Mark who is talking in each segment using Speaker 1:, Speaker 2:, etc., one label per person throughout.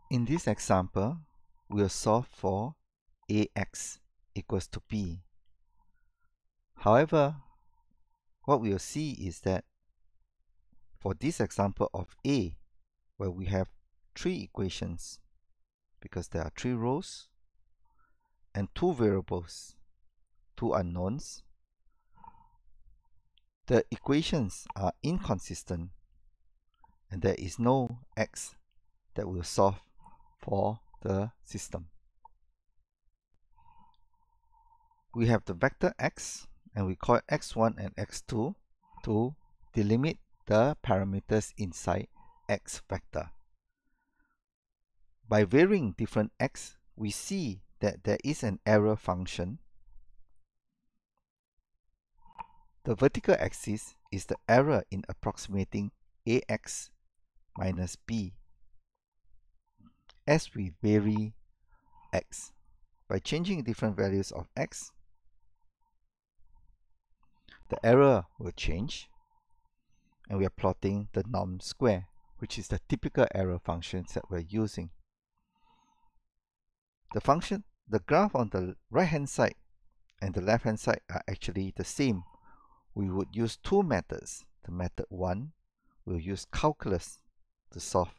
Speaker 1: In this example, we'll solve for ax equals to b. However, what we'll see is that for this example of a, where we have three equations, because there are three rows and two variables, two unknowns, the equations are inconsistent and there is no x that will solve for the system. We have the vector x and we call it x1 and x2 to delimit the parameters inside x vector. By varying different x, we see that there is an error function. The vertical axis is the error in approximating ax minus b as we vary x. By changing different values of x, the error will change, and we are plotting the norm square, which is the typical error functions that we're using. The graph on the right hand side and the left hand side are actually the same. We would use two methods. The method 1 will use calculus to solve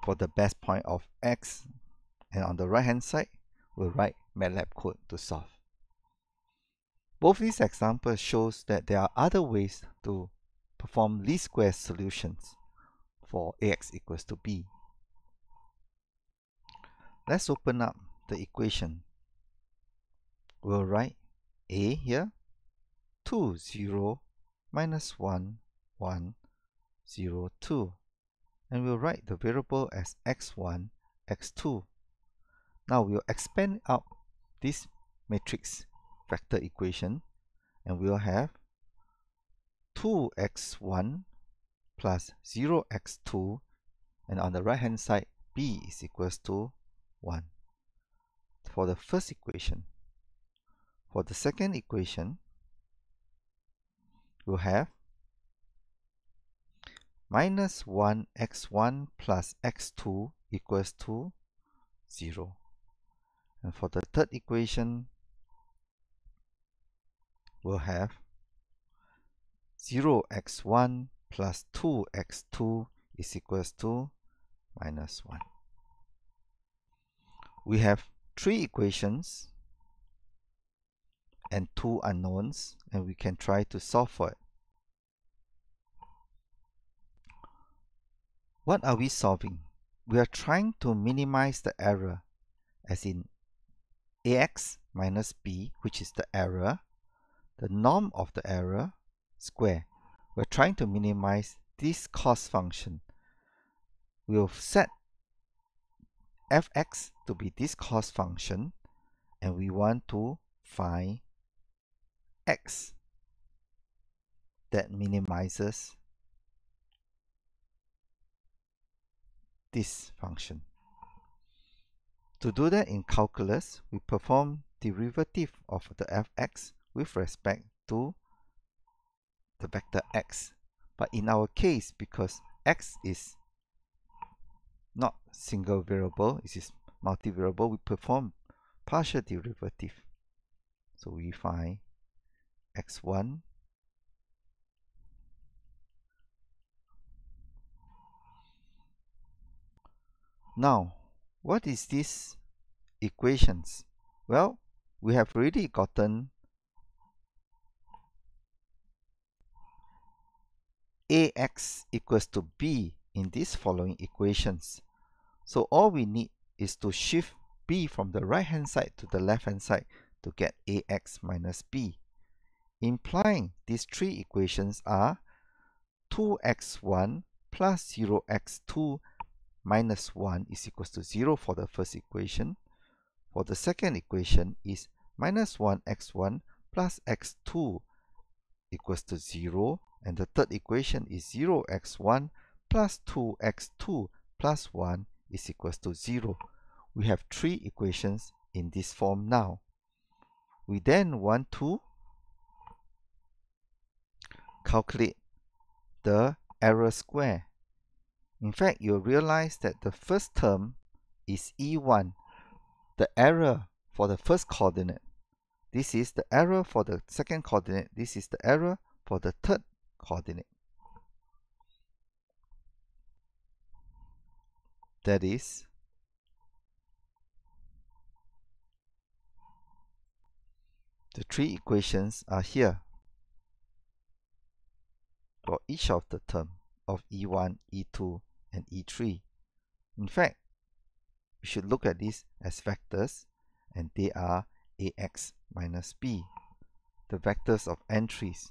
Speaker 1: for the best point of x, and on the right hand side we'll write MATLAB code to solve. Both these examples shows that there are other ways to perform least square solutions for ax equals to b. Let's open up the equation. We'll write a here, 2, 0, minus 1, 1, 0, 2. And we'll write the variable as x1, x2. Now we'll expand out this matrix vector equation, and we'll have 2x1 plus 0x2, and on the right hand side b is equals to 1 for the first equation. For the second equation, we'll have minus 1x1 plus x2 equals to 0. And for the third equation, we'll have 0x1 plus 2x2 is equals to minus 1. We have three equations and two unknowns, and we can try to solve for it. What are we solving? We are trying to minimize the error, as in ax minus b, which is the error, the norm of the error, square. We're trying to minimize this cost function. We'll set fx to be this cost function, and we want to find x that minimizes this function. To do that in calculus, we perform derivative of the fx with respect to the vector x. But in our case, because x is not single variable, it is multivariable, we perform partial derivative. So we find x1 now. What is these equations? Well, we have already gotten ax equals to b in these following equations. So all we need is to shift b from the right hand side to the left hand side to get ax minus b, implying these three equations are 2x1 plus 0x2 minus 1 is equals to 0 for the first equation. For the second equation is minus 1x1 plus x2 equals to 0. And the third equation is 0x1 plus 2x2 plus 1 is equals to 0. We have three equations in this form now. We then want to calculate the error square. In fact, you'll realize that the first term is E1, the error for the first coordinate. This is the error for the second coordinate. This is the error for the third coordinate. That is, the three equations are here for each of the term of E1, E2, and E3. In fact, we should look at this as vectors, and they are ax minus b, the vectors of entries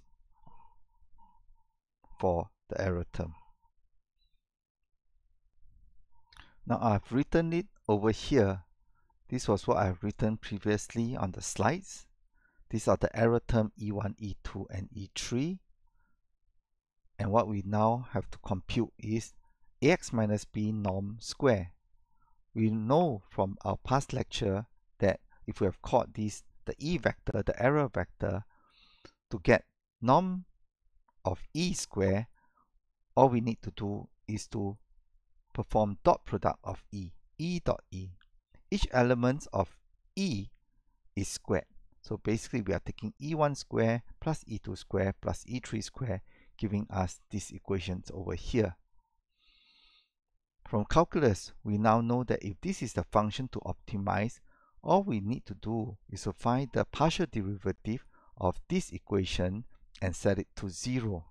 Speaker 1: for the error term. Now I've written it over here. This was what I've written previously on the slides. These are the error term E1, E2, and E3. And what we now have to compute is ax minus b norm square. We know from our past lecture that if we have called this the E vector, the error vector, to get norm of E square, all we need to do is to perform dot product of E dot E. Each element of E is squared. So basically we are taking E1 square plus E2 square plus E3 square, giving us these equations over here. From calculus, we now know that if this is the function to optimize, all we need to do is to find the partial derivative of this equation and set it to 0.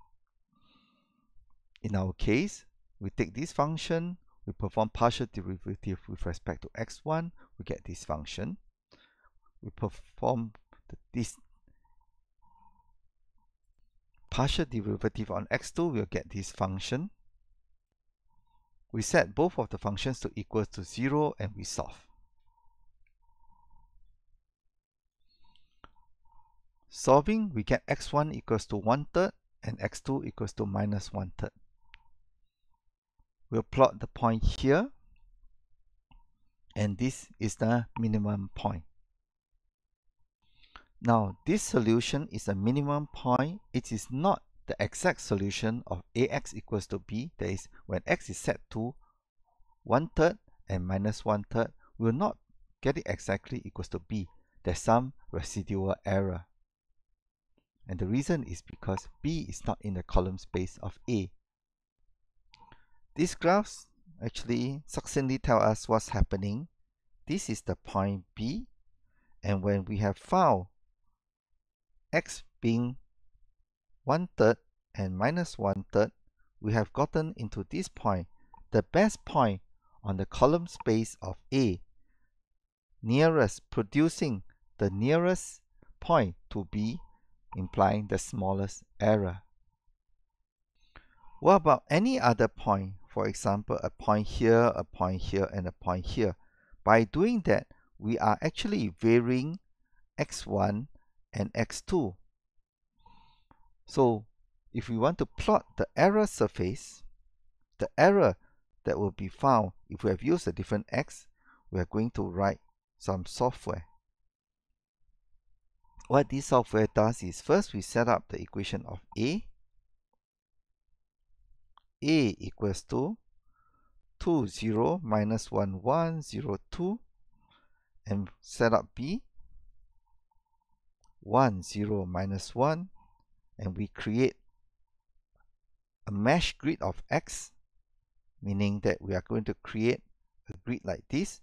Speaker 1: In our case, we take this function, we perform partial derivative with respect to x1, we get this function. We perform this partial derivative on x2, we'll get this function. We set both of the functions to equal to 0 and we solve. Solving, we get x1 equals to 1/3 and x2 equals to minus 1/3. We'll plot the point here, and this is the minimum point. Now, this solution is a minimum point. It is not the exact solution of ax equals to b. That is, when x is set to 1/3 and minus 1/3, we will not get it exactly equals to b. There's some residual error. And the reason is because b is not in the column space of A. These graphs actually succinctly tell us what's happening. This is the point B, and when we have found x being 1/3 and minus 1/3, we have gotten into this point, the best point on the column space of A, nearest, producing the nearest point to B, implying the smallest error. What about any other point? For example, a point here, a point here, and a point here. By doing that, we are actually varying x1 and x2. So if we want to plot the error surface, the error that will be found if we have used a different x, we are going to write some software. What this software does is, first we set up the equation of A equals to 2, 0, minus 1, 1, 0, 2, and set up B 1, 0, minus 1, and we create a mesh grid of x, meaning that we are going to create a grid like this,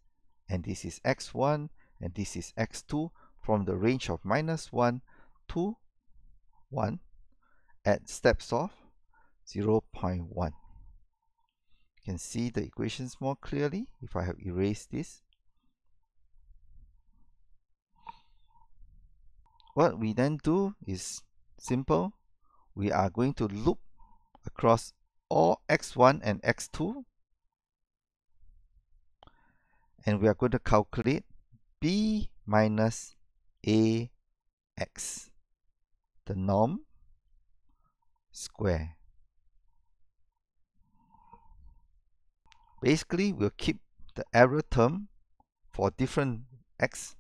Speaker 1: and this is x1 and this is x2 from the range of minus 1 to 1 at steps of 0.1. You can see the equations more clearly if I have erased this. What we then do is simple. We are going to loop across all x1 and x2, and we are going to calculate b minus ax, the norm square. Basically, we'll keep the error term for different x,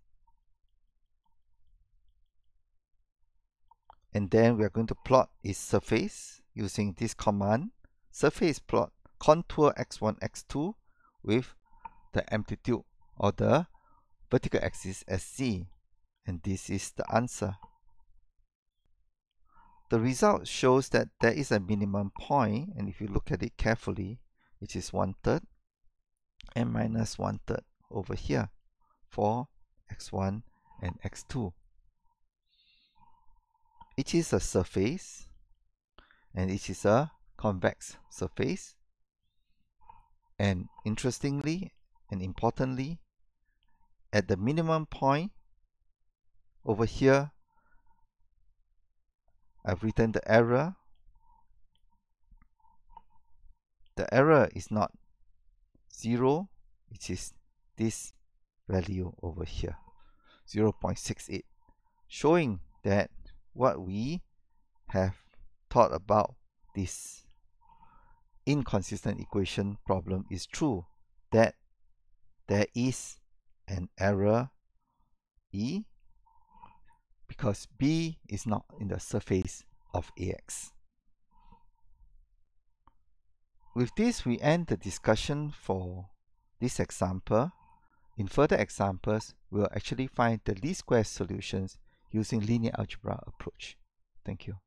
Speaker 1: and then we are going to plot its surface using this command, surface plot contour x1, x2 with the amplitude or the vertical axis as z. And this is the answer. The result shows that there is a minimum point, and if you look at it carefully, it is 1/3 and minus 1/3 over here for x1 and x2. It is a surface, and it is a convex surface. And interestingly and importantly, at the minimum point over here, I've written the error. The error is not 0, it is this value over here, 0.68, showing that what we have thought about this inconsistent equation problem is true, that there is an error E because B is not in the surface of AX. With this, we end the discussion for this example. In further examples, we'll actually find the least square solutions using linear algebra approach. Thank you.